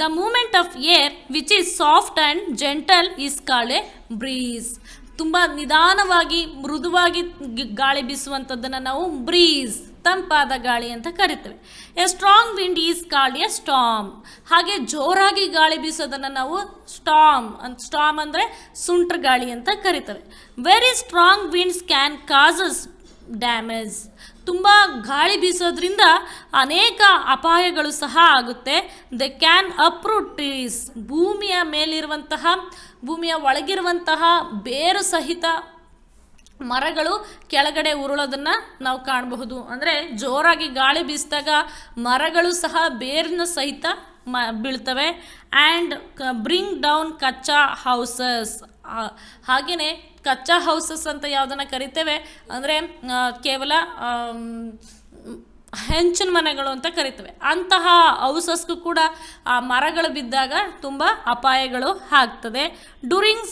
The movement of air which is soft and gentle is called a breeze. ತುಂಬ ನಿಧಾನವಾಗಿ ಮೃದುವಾಗಿ ಗಾಳಿ ಬೀಸುವಂಥದ್ದನ್ನು ನಾವು ಬ್ರೀಸ್, ತಂಪಾದ ಗಾಳಿ ಅಂತ ಕರಿತೇವೆ. A strong wind is called A storm. ಹಾಗೆ ಜೋರಾಗಿ ಗಾಳಿ ಬೀಸೋದನ್ನು ನಾವು ಸ್ಟಾಮ್ ಅಂದರೆ ಸುಂಟ್ರ ಗಾಳಿ ಅಂತ ಕರಿತೇವೆ. Very strong winds can causes damage. ತುಂಬ ಗಾಳಿ ಬೀಸೋದ್ರಿಂದ ಅನೇಕ ಅಪಾಯಗಳು ಸಹ ಆಗುತ್ತೆ. They can uproot trees. ಭೂಮಿಯ ಒಳಗಿರುವಂತಹ ಬೇರು ಸಹಿತ ಮರಗಳು ಕೆಳಗಡೆ ಉರುಳೋದನ್ನು ನಾವು ಕಾಣಬಹುದು. ಅಂದರೆ ಜೋರಾಗಿ ಗಾಳಿ ಬೀಸಿದಾಗ ಮರಗಳು ಸಹ ಬೇರಿನ ಸಹಿತ ಬೀಳ್ತವೆ. ಆ್ಯಂಡ್ ಬ್ರಿಂಗ್ ಡೌನ್ ಕಚ್ಚಾ ಹೌಸಸ್. ಹಾಗೆಯೇ ಕಚ್ಚಾ ಹೌಸಸ್ ಅಂತ ಯಾವುದನ್ನು ಕರಿತೇವೆ ಅಂದರೆ ಕೇವಲ ಹೆಂಚಿನ ಮನೆಗಳು ಅಂತ ಕರಿತೇವೆ. ಅಂತಹ ಹೌಸಸ್ಗೂ ಕೂಡ ಆ ಮರಗಳು ಬಿದ್ದಾಗ ತುಂಬ ಅಪಾಯಗಳು ಆಗ್ತದೆ. ಡ್ಯೂರಿಂಗ್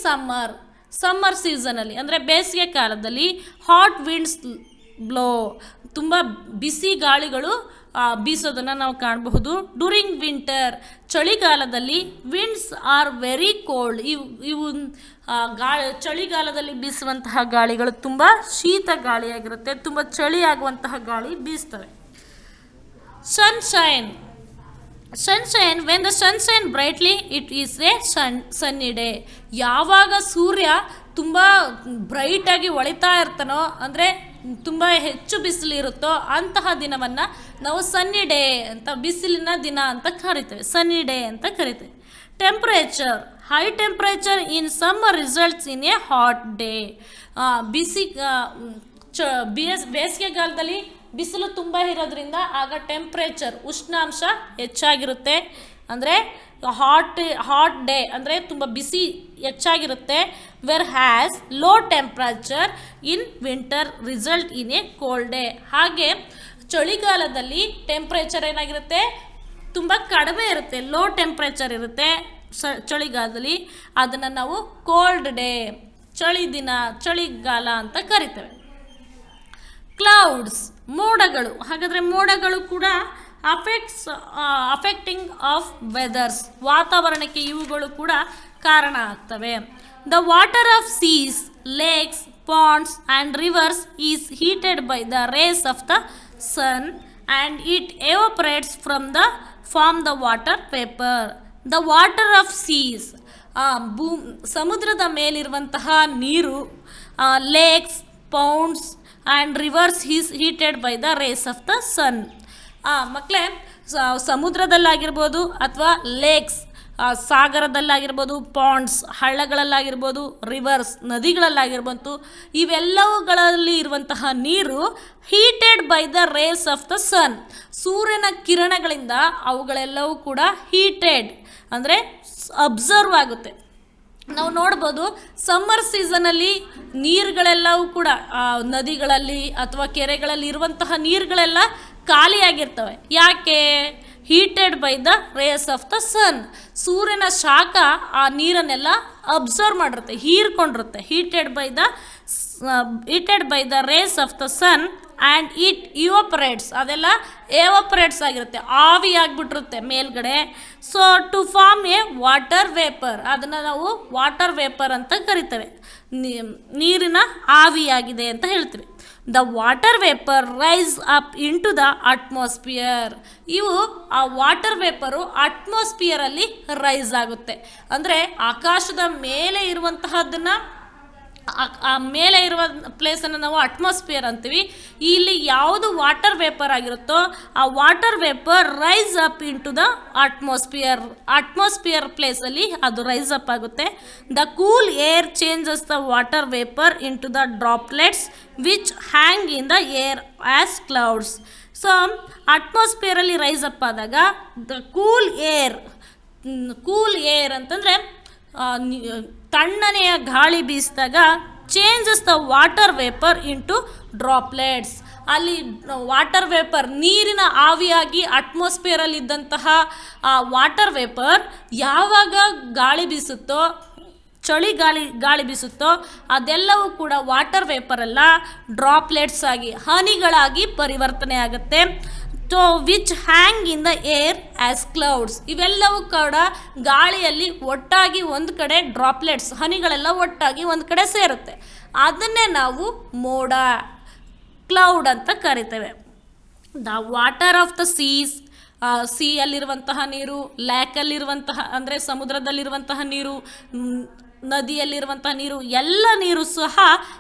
ಸಮ್ಮರ್ ಸೀಸನಲ್ಲಿ ಅಂದರೆ ಬೇಸಿಗೆ ಕಾಲದಲ್ಲಿ ಹಾಟ್ ವಿಂಡ್ಸ್ ಬ್ಲೋ. ತುಂಬ ಬಿಸಿ ಗಾಳಿಗಳು ಬೀಸೋದನ್ನು ನಾವು ಕಾಣಬಹುದು. ಡ್ಯೂರಿಂಗ್ ವಿಂಟರ್ ಚಳಿಗಾಲದಲ್ಲಿ ವಿಂಡ್ಸ್ ಆರ್ ವೆರಿ ಕೋಲ್ಡ್. ಇವು ಚಳಿಗಾಲದಲ್ಲಿ ಬೀಸುವಂತಹ ಗಾಳಿಗಳು ತುಂಬ ಶೀತ ಗಾಳಿಯಾಗಿರುತ್ತೆ, ತುಂಬ ಚಳಿಯಾಗುವಂತಹ ಗಾಳಿ ಬೀಸ್ತವೆ. Sunshine when the sunshine brightly it is a sunny day. ಯಾವಾಗ ಸೂರ್ಯ ತುಂಬ ಬ್ರೈಟಾಗಿ ಹೊಳಿತಾ ಇರ್ತಾನೋ ಅಂದರೆ ತುಂಬ ಹೆಚ್ಚು ಬಿಸಿಲು ಇರುತ್ತೋ ಅಂತಹ ದಿನವನ್ನು ನಾವು ಸನ್ನಿ ಡೇ ಅಂತ, ಬಿಸಿಲಿನ ದಿನ ಅಂತ ಕರಿತೇವೆ, ಸನ್ನಿ ಡೇ ಅಂತ ಕರಿತೇವೆ. Temperature high temperature in summer results in a hot day. ಬೇಸಿಗೆಗಾಲದಲ್ಲಿ ಬಿಸಿಲು ತುಂಬ ಇರೋದ್ರಿಂದ ಆಗ ಟೆಂಪ್ರೇಚರ್ ಉಷ್ಣಾಂಶ ಹೆಚ್ಚಾಗಿರುತ್ತೆ. ಅಂದರೆ ಹಾಟ್ ಡೇ ಅಂದರೆ ತುಂಬ ಬಿಸಿ ಹೆಚ್ಚಾಗಿರುತ್ತೆ. Where has low temperature in winter result in a cold day. ಹಾಗೆ ಚಳಿಗಾಲದಲ್ಲಿ ಟೆಂಪ್ರೇಚರ್ ಏನಾಗಿರುತ್ತೆ, ತುಂಬ ಕಡಿಮೆ ಇರುತ್ತೆ, ಲೋ ಟೆಂಪ್ರೇಚರ್ ಇರುತ್ತೆ ಚಳಿಗಾಲದಲ್ಲಿ. ಅದನ್ನು ನಾವು ಕೋಲ್ಡ್ ಡೇ, ಚಳಿಗಾಲ ಅಂತ ಕರಿತೇವೆ. ಕ್ಲೌಡ್ಸ್ ಮೋಡಗಳು. ಹಾಗಾದರೆ ಮೋಡಗಳು ಕೂಡ ಅಫೆಕ್ಟಿಂಗ್ ಆಫ್ ವೆದರ್ಸ್, ವಾತಾವರಣಕ್ಕೆ ಇವುಗಳು ಕೂಡ ಕಾರಣ ಆಗ್ತವೆ. The water of seas, lakes, ponds and rivers is heated by the rays of the sun and it evaporates form the water vapour. The water of seas, ಸಮುದ್ರದ ಮೇಲಿರುವಂತಹ ನೀರು, lakes, ponds and rivers is heated by the rays of the sun. ಮಕ್ಕಳೇ, ಸಮುದ್ರದಲ್ಲಾಗಿರ್ಬೋದು ಅಥವಾ lakes ಸಾಗರದಲ್ಲಾಗಿರ್ಬೋದು, ponds ಹಳ್ಳಗಳಲ್ಲಾಗಿರ್ಬೋದು, rivers ನದಿಗಳಲ್ಲಾಗಿರ್ಬೋದು, ಇವೆಲ್ಲವುಗಳಲ್ಲಿ ಇರುವಂತಹ ನೀರು heated by the rays of the sun, ಸೂರ್ಯನ ಕಿರಣಗಳಿಂದ ಅವುಗಳೆಲ್ಲವೂ ಕೂಡ ಹೀಟೆಡ್ ಅಂದರೆ ಅಬ್ಸರ್ವ್ ಆಗುತ್ತೆ. ನಾವು ನೋಡ್ಬೋದು ಸಮ್ಮರ್ ಸೀಸನಲ್ಲಿ ನೀರುಗಳೆಲ್ಲವೂ ಕೂಡ ನದಿಗಳಲ್ಲಿ ಅಥವಾ ಕೆರೆಗಳಲ್ಲಿ ಇರುವಂತಹ ನೀರುಗಳೆಲ್ಲ ಖಾಲಿಯಾಗಿರ್ತವೆ. ಯಾಕೆ? Heated by the rays of the sun. ಸೂರ್ಯನ ಶಾಖ ಆ ನೀರನ್ನೆಲ್ಲ ಅಬ್ಸರ್ವ್ ಮಾಡಿರುತ್ತೆ, ಹೀರ್ಕೊಂಡಿರುತ್ತೆ. Heated by the rays of the sun and it evaporates, ಅದೆಲ್ಲ ಎವಾಪರೇಟ್ಸ್ ಆಗಿರುತ್ತೆ, ಆವಿಯಾಗಿಬಿಟ್ಟಿರುತ್ತೆ ಮೇಲ್ಗಡೆ. So to form a water vapour, ಅದನ್ನು ನಾವು ವಾಟರ್ ವೇಪರ್ ಅಂತ ಕರಿತೇವೆ, ನೀರಿನ ಆವಿಯಾಗಿದೆ ಅಂತ ಹೇಳ್ತೀವಿ. The water vapour rise up into the atmosphere. ಇವು ಆ ವಾಟರ್ ವೇಪರು ಅಟ್ಮಾಸ್ಫಿಯರಲ್ಲಿ ರೈಸ್ ಆಗುತ್ತೆ. ಅಂದರೆ ಆಕಾಶದ ಮೇಲೆ ಇರುವಂತಹದ್ದನ್ನು, ಆ ಮೇಲೆ ಇರುವ ಪ್ಲೇಸನ್ನು ನಾವು ಅಟ್ಮಾಸ್ಫಿಯರ್ ಅಂತೀವಿ. ಇಲ್ಲಿ ಯಾವುದು ವಾಟರ್ ವೇಪರ್ ಆಗಿರುತ್ತೋ ಆ water vapour rise up into the atmosphere ಪ್ಲೇಸಲ್ಲಿ ಅದು ರೈಸ್ ಅಪ್ ಆಗುತ್ತೆ. The cool air changes the water vapour into the droplets which hang in the air as clouds. So ಅಟ್ಮಾಸ್ಫಿಯರಲ್ಲಿ rise up ಆದಾಗ the cool air ಅಂತಂದರೆ ತಣ್ಣನೆಯ ಗಾಳಿ ಬೀಸಿದಾಗ changes the water vapour into droplets. ಅಲ್ಲಿ water vapour ನೀರಿನ ಆವಿಯಾಗಿ ಅಟ್ಮಾಸ್ಫಿಯರಲ್ಲಿ ಇದ್ದಂತಹ ವಾಟರ್ ವೇಪರ್ ಯಾವಾಗ ಗಾಳಿ ಬೀಸುತ್ತೋ, ಗಾಳಿ ಬೀಸುತ್ತೋ ಅದೆಲ್ಲವೂ ಕೂಡ ವಾಟರ್ ವೇಪರ್ ಎಲ್ಲ ಡ್ರಾಪ್ಲೆಟ್ಸ್ ಆಗಿ, ಹನಿಗಳಾಗಿ ಪರಿವರ್ತನೆ ಆಗುತ್ತೆ. So which hang in the air as clouds. ಇವೆಲ್ಲವೂ ಕೂಡ ಗಾಳಿಯಲ್ಲಿ ಒಟ್ಟಾಗಿ ಒಂದು ಕಡೆ ಡ್ರಾಪ್ಲೆಟ್ಸ್ ಹನಿಗಳೆಲ್ಲ ಒಟ್ಟಾಗಿ ಒಂದು ಕಡೆ ಸೇರುತ್ತೆ. ಅದನ್ನೇ ನಾವು ಮೋಡ ಕ್ಲೌಡ್ ಅಂತ ಕರಿತೇವೆ. The water of the seas, ಸೀಯಲ್ಲಿರುವಂತಹ ನೀರು, ಲ್ಯಾಕಲ್ಲಿರುವಂತಹ ಅಂದರೆ ಸಮುದ್ರದಲ್ಲಿರುವಂತಹ ನೀರು, ನದಿಯಲ್ಲಿರುವಂತಹ ನೀರು, ಎಲ್ಲ ನೀರು ಸಹ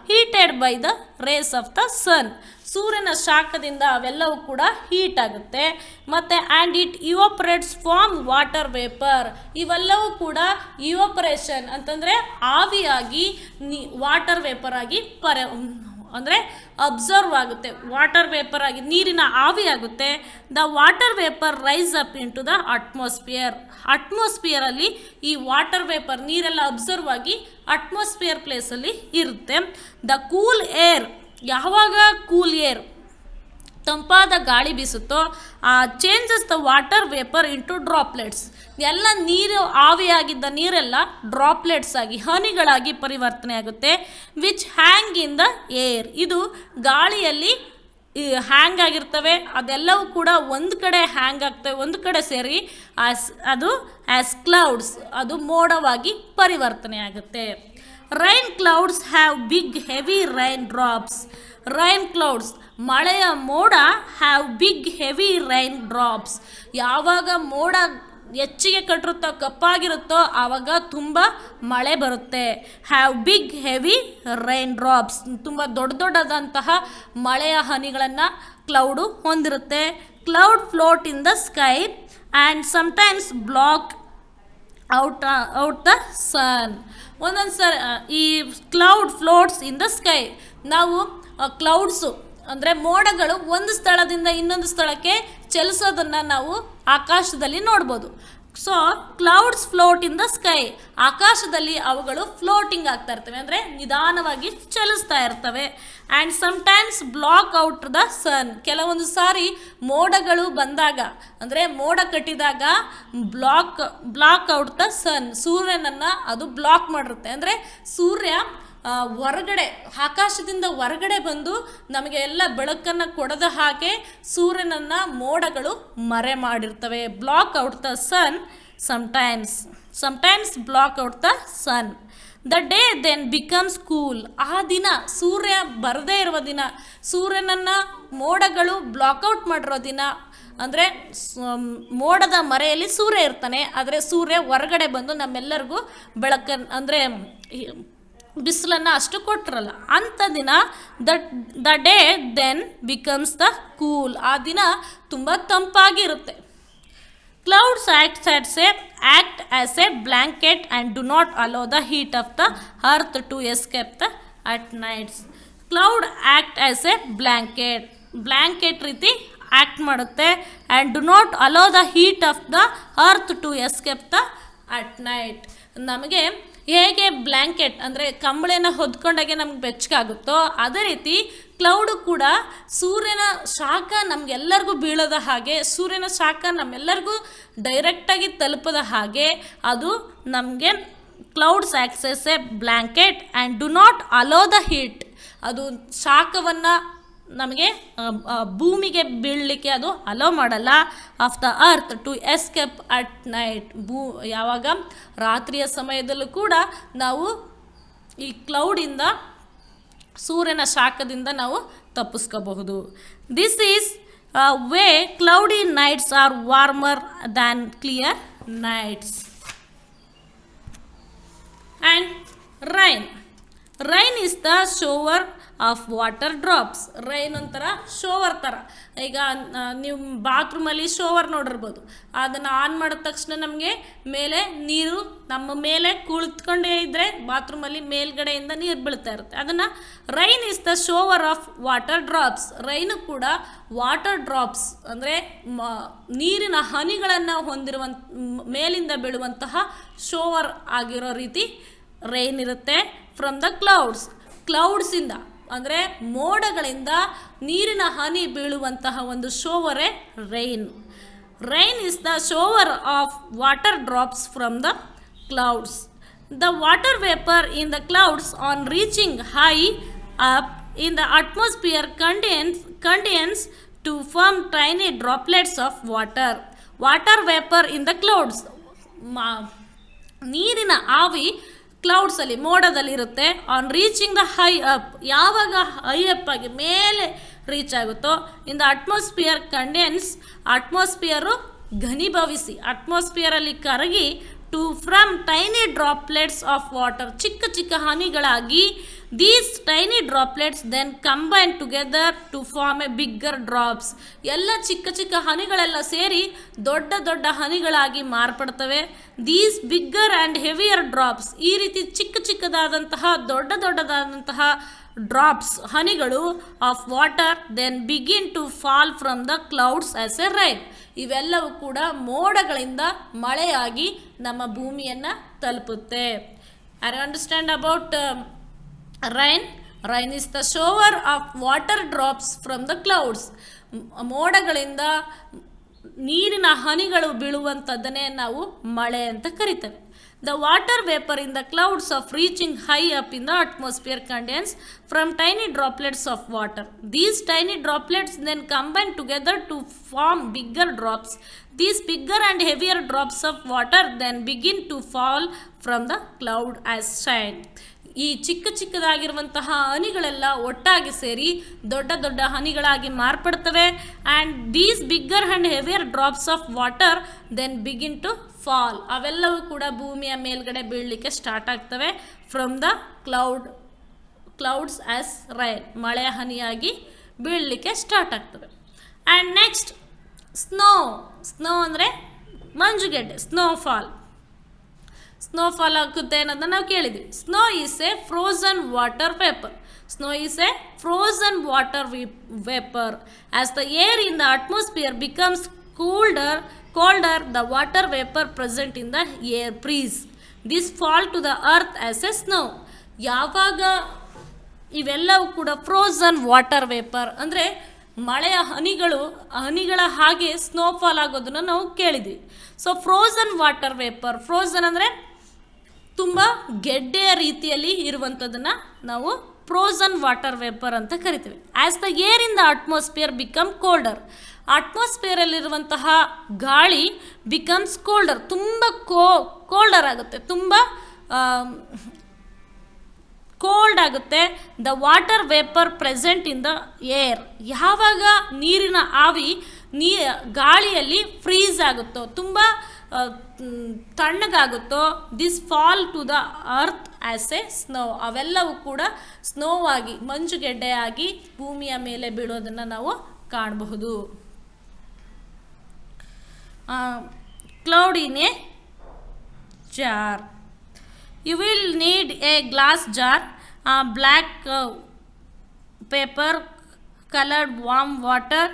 heated by the rays of the sun. ಸೂರ್ಯನ ಶಾಖದಿಂದ ಅವೆಲ್ಲವೂ ಕೂಡ ಹೀಟ್ ಆಗುತ್ತೆ. ಮತ್ತು and it evaporates form water vapour. ಇವೆಲ್ಲವೂ ಕೂಡ ಇವಾಪರೇಷನ್ ಅಂತಂದರೆ ಆವಿಯಾಗಿ ವಾಟರ್ ವೇಪರ್ ಆಗಿ ಅಂದರೆ ಅಬ್ಸರ್ವ್ ಆಗುತ್ತೆ. ವಾಟರ್ ವೇಪರ್ ಆಗಿ ನೀರಿನ ಆವಿ ಆಗುತ್ತೆ. The water vapour rise up into the atmosphere. ಅಟ್ಮಾಸ್ಫಿಯರಲ್ಲಿ ಈ ವಾಟರ್ ವೇಪರ್ ನೀರೆಲ್ಲ ಅಬ್ಸರ್ವ್ ಆಗಿ ಅಟ್ಮಾಸ್ಫಿಯರ್ ಪ್ಲೇಸಲ್ಲಿ ಇರುತ್ತೆ. ದ ಕೂಲ್ ಏರ್, ಯಾವಾಗ ಕೂಲ್ ಏರ್ ತಂಪಾದ ಗಾಳಿ ಬೀಸುತ್ತೋ changes the water vapour into droplets. ಎಲ್ಲ ನೀರು ಆವಿಯಾಗಿದ್ದ ನೀರೆಲ್ಲ ಡ್ರಾಪ್ಲೆಟ್ಸ್ ಆಗಿ ಹನಿಗಳಾಗಿ ಪರಿವರ್ತನೆ ಆಗುತ್ತೆ. Which hang in the air, ಇದು ಗಾಳಿಯಲ್ಲಿ ಹ್ಯಾಂಗ್ ಆಗಿರ್ತವೆ. ಅದೆಲ್ಲವೂ ಕೂಡ ಒಂದು ಕಡೆ ಹ್ಯಾಂಗ್ ಆಗ್ತವೆ, ಒಂದು ಕಡೆ ಸೇರಿ ಅದು ಆಸ್ ಕ್ಲೌಡ್ಸ್, ಅದು ಮೋಡವಾಗಿ ಪರಿವರ್ತನೆ ಆಗುತ್ತೆ. Rain clouds have big heavy rain drops. Rain clouds, ಮಳೆಯ ಮೋಡ have big heavy rain drops. ಯಾವಾಗ ಮೋಡ ಹೆಚ್ಚಿಗೆ ಕಟ್ಟಿರುತ್ತೋ ಕಪ್ಪಾಗಿರುತ್ತೋ ಆವಾಗ ತುಂಬ ಮಳೆ ಬರುತ್ತೆ. Have big heavy rain drops, ತುಂಬ ದೊಡ್ಡ ದೊಡ್ಡದಂತಹ ಮಳೆಯ ಹನಿಗಳನ್ನು ಕ್ಲೌಡು ಹೊಂದಿರುತ್ತೆ. Cloud float in the sky and sometimes block out the sun. ಒಂದೊಂದು ಸರಿ ಈ cloud floats in the sky, ನಾವು ಕ್ಲೌಡ್ಸು ಅಂದರೆ ಮೋಡಗಳು ಒಂದು ಸ್ಥಳದಿಂದ ಇನ್ನೊಂದು ಸ್ಥಳಕ್ಕೆ ಚಲಿಸೋದನ್ನು ನಾವು ಆಕಾಶದಲ್ಲಿ ನೋಡ್ಬೋದು. So clouds float in the sky, ಆಕಾಶದಲ್ಲಿ ಅವುಗಳು ಫ್ಲೋಟಿಂಗ್ ಆಗ್ತಾ ಇರ್ತವೆ, ಅಂದರೆ ನಿಧಾನವಾಗಿ ಚಲಿಸ್ತಾ ಇರ್ತವೆ. And sometimes block out the sun, ಕೆಲವೊಂದು ಸಾರಿ ಮೋಡಗಳು ಬಂದಾಗ ಅಂದರೆ ಮೋಡ ಕಟ್ಟಿದಾಗ ಬ್ಲಾಕ್ ಔಟ್ ದ ಸನ್, ಸೂರ್ಯನನ್ನು ಅದು ಬ್ಲಾಕ್ ಮಾಡಿರುತ್ತೆ. ಅಂದರೆ ಸೂರ್ಯ ಹೊರಗಡೆ ಆಕಾಶದಿಂದ ಹೊರಗಡೆ ಬಂದು ನಮಗೆ ಎಲ್ಲ ಬೆಳಕನ್ನು ಕೊಡದ ಹಾಗೆ ಸೂರ್ಯನನ್ನು ಮೋಡಗಳು ಮರೆ ಮಾಡಿರ್ತವೆ. Block out the sun sometimes block out the sun. The day then becomes cool. ಆ ದಿನ ಸೂರ್ಯ ಬರದೇ ಇರುವ ದಿನ, ಸೂರ್ಯನನ್ನು ಮೋಡಗಳು ಬ್ಲಾಕ್ಔಟ್ ಮಾಡಿರೋ ದಿನ, ಅಂದರೆ ಮೋಡದ ಮರೆಯಲ್ಲಿ ಸೂರ್ಯ ಇರ್ತಾನೆ, ಆದರೆ ಸೂರ್ಯ ಹೊರಗಡೆ ಬಂದು ನಮ್ಮೆಲ್ಲರಿಗೂ ಬೆಳಕನ್ನು ಅಂದರೆ ಬಿಸಿಲನ್ನು ಅಷ್ಟು ಕೊಟ್ಟಿರಲ್ಲ. ಅಂಥ ದಿನ the day then becomes the cool. ಆ ದಿನ ತುಂಬ ತಂಪಾಗಿರುತ್ತೆ. Clouds act as a blanket and do not allow the heat of the earth to escape at nights. Cloud act as a blanket ರೀತಿ ಆ್ಯಕ್ಟ್ ಮಾಡುತ್ತೆ. And do not allow the heat of the earth to escape the at night. ನಮಗೆ ಹೇಗೆ blanket ಅಂದರೆ ಕಂಬಳಿನ ಹೊದ್ಕೊಂಡಾಗೆ ನಮ್ಗೆ ಬೆಚ್ಚಗಾಗುತ್ತೋ ಅದೇ ರೀತಿ cloud ಕೂಡ ಸೂರ್ಯನ ಶಾಖ ನಮಗೆಲ್ಲರಿಗೂ ಬೀಳದ ಹಾಗೆ, ಸೂರ್ಯನ ಶಾಖ ನಮ್ಮೆಲ್ಲರಿಗೂ ಡೈರೆಕ್ಟಾಗಿ ತಲುಪದ ಹಾಗೆ ಅದು ನಮಗೆ clouds acts as a blanket and do not allow the heat. ಅದು ಶಾಖವನ್ನು ನಮಗೆ ಭೂಮಿಗೆ ಬೀಳಲಿಕ್ಕೆ ಅದು ಅಲೋ ಮಾಡಲ್ಲ. Of the earth to escape at night. ಯಾವಾಗ ರಾತ್ರಿಯ ಸಮಯದಲ್ಲೂ ಕೂಡ ನಾವು ಈ ಕ್ಲೌಡಿಂದ, ಸೂರ್ಯನ ಶಾಖದಿಂದ ನಾವು ತಪ್ಪಿಸ್ಕೋಬಹುದು. This is way cloudy nights are warmer than clear nights. And rain is the shower of water drops. Rain ಒಂಥರ ಶೋವರ್ ಥರ. ಈಗ ನೀವು ಬಾತ್ರೂಮಲ್ಲಿ ಶೋವರ್ ನೋಡಿರ್ಬೋದು, ಅದನ್ನು ಆನ್ ಮಾಡಿದ ತಕ್ಷಣ ನಮಗೆ ಮೇಲೆ ನೀರು ನಮ್ಮ ಮೇಲೆ ಕುಳಿತುಕೊಂಡೇ ಇದ್ದರೆ ಬಾತ್ರೂಮಲ್ಲಿ ಮೇಲ್ಗಡೆಯಿಂದ ನೀರು ಬೀಳ್ತಾ ಇರುತ್ತೆ. ಅದನ್ನು rain is the shower of water drops. Rain ಕೂಡ ವಾಟರ್ ಡ್ರಾಪ್ಸ್ ಅಂದರೆ ನೀರಿನ ಹನಿಗಳನ್ನು ಹೊಂದಿರುವಂಥ ಮೇಲಿಂದ ಬೀಳುವಂತಹ ಶೋವರ್ ಆಗಿರೋ ರೀತಿ ರೈನ್ ಇರುತ್ತೆ. ಫ್ರಮ್ ದ ಕ್ಲೌಡ್ಸಿಂದ ಅಂದರೆ ಮೋಡಗಳಿಂದ ನೀರಿನ ಹನಿ ಬೀಳುವಂತಹ ಒಂದು ಶೋವರೇ rain. Rain is the shower of water drops from the clouds. The water vapour in the clouds on reaching high up in the atmosphere contains to form tiny droplets of water. Water vapor in the clouds. ನೀರಿನ ಆವಿ ಕ್ಲೌಡ್ಸಲ್ಲಿ ಮೋಡದಲ್ಲಿರುತ್ತೆ. On reaching the high up, ಯಾವಾಗ high up ಆಗಿ ಮೇಲೆ reach ಆಗುತ್ತೋ, in the atmosphere condense, atmosphere ಘನೀಭವಿಸಿ, ಅಟ್ಮಾಸ್ಫಿಯರಲ್ಲಿ ಕರಗಿ, to from tiny droplets of water, ಚಿಕ್ಕ ಚಿಕ್ಕ ಹನಿಗಳಾಗಿ, these tiny droplets then combine together to form a bigger drops, ಎಲ್ಲ ಚಿಕ್ಕ ಚಿಕ್ಕ ಹನಿಗಳೆಲ್ಲ ಸೇರಿ ದೊಡ್ಡ ದೊಡ್ಡ ಹನಿಗಳಾಗಿ ಮಾರ್ಪಡ್ತವೆ. These bigger and heavier drops, ಈ ರೀತಿ ಚಿಕ್ಕ ಚಿಕ್ಕದಾದಂತಹ ದೊಡ್ಡ ದೊಡ್ಡದಾದಂತಹ ಡ್ರಾಪ್ಸ್ ಹನಿಗಳು of water then begin to fall from the clouds as a rain, ಇವೆಲ್ಲವೂ ಕೂಡ ಮೋಡಗಳಿಂದ ಮಳೆಯಾಗಿ ನಮ್ಮ ಭೂಮಿಯನ್ನು ತಲುಪುತ್ತೆ. I understand about rain. Rain is the shower of water drops from the clouds, ಮೋಡಗಳಿಂದ ನೀರಿನ ಹನಿಗಳು ಬೀಳುವಂಥದ್ದನ್ನೇ ನಾವು ಮಳೆ ಅಂತ ಕರಿತೇವೆ. The water vapor in the clouds of reaching high up in the atmosphere condense from tiny droplets of water. These tiny droplets then combine together to form bigger drops. These bigger and heavier drops of water then begin to fall from the cloud as shine. ಈ ಚಿಕ್ಕ ಚಿಕ್ಕದಾಗಿರುವಂತಹ ಹನಿಗಳೆಲ್ಲ ಒಟ್ಟಾಗಿ ಸೇರಿ ದೊಡ್ಡ ದೊಡ್ಡ ಹನಿಗಳಾಗಿ ಮಾರ್ಪಡ್ತವೆ. And these bigger and heavier drops of water then begin to fall, ಅವೆಲ್ಲವೂ ಕೂಡ ಭೂಮಿಯ ಮೇಲ್ಗಡೆ ಬೀಳಲಿಕ್ಕೆ ಸ್ಟಾರ್ಟ್ ಆಗ್ತವೆ. From the clouds as rain, ಮಳೆಯ ಹನಿಯಾಗಿ ಬೀಳಲಿಕ್ಕೆ ಸ್ಟಾರ್ಟ್ ಆಗ್ತವೆ. ಆ್ಯಂಡ್ ನೆಕ್ಸ್ಟ್ ಸ್ನೋ ಅಂದರೆ ಮಂಜುಗೆಡ್ಡೆ, ಸ್ನೋಫಾಲ್. ಸ್ನೋಫಾಲ್ ಆಗುತ್ತೆ ಅನ್ನೋದನ್ನ ನಾವು ಕೇಳಿದ್ವಿ. Snow is a frozen water vapour. Snow is a frozen water vapour. As the air in the atmosphere becomes colder, the water vapor present in the air freeze. This fall to the earth as a snow. ಯಾವಾಗ ಇವೆಲ್ಲವೂ ಕೂಡ frozen water vapour ಅಂದರೆ ಮಳೆಯ ಹನಿಗಳ ಹಾಗೆ snowfall ಆಗೋದನ್ನು ನಾವು ಕೇಳಿದ್ವಿ. So frozen water vapour, frozen ಅಂದರೆ ತುಂಬ ಗೆಡ್ಡೆಯ ರೀತಿಯಲ್ಲಿ ಇರುವಂಥದ್ದನ್ನು ನಾವು ಫ್ರೋಝನ್ ವಾಟರ್ ವೇಪರ್ ಅಂತ ಕರಿತೀವಿ. As the air in the atmosphere become colder, ಅಟ್ಮಾಸ್ಫಿಯರಲ್ಲಿರುವಂತಹ ಗಾಳಿ ಬಿಕಮ್ಸ್ ಕೋಲ್ಡರ್, ತುಂಬ ಕೋಲ್ಡರ್ ಆಗುತ್ತೆ, ತುಂಬ ಕೋಲ್ಡ್ ಆಗುತ್ತೆ. The water vapour present in the air, ಯಾವಾಗ ನೀರಿನ ಆವಿ ಗಾಳಿಯಲ್ಲಿ ಫ್ರೀಸ್ ಆಗುತ್ತೋ, ತುಂಬ ತಣ್ಣಗಾಗುತ್ತೋ, this fall to the earth as a snow, ಅವೆಲ್ಲವೂ ಕೂಡ ಸ್ನೋವಾಗಿ ಮಂಜುಗೆಡ್ಡೆಯಾಗಿ ಭೂಮಿಯ ಮೇಲೆ ಬೀಳೋದನ್ನು ನಾವು ಕಾಣಬಹುದು. Cloud in a jar. You will need a glass jar, black paper, colored warm water,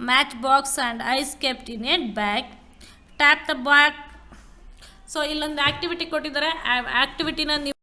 matchbox and ice kept in a bag. Tap the bag. So ಇಲ್ಲೊಂದು activity ಕೊಟ್ಟಿದ್ದಾರೆ. ಆ್ಯಕ್ಟಿವಿಟಿನ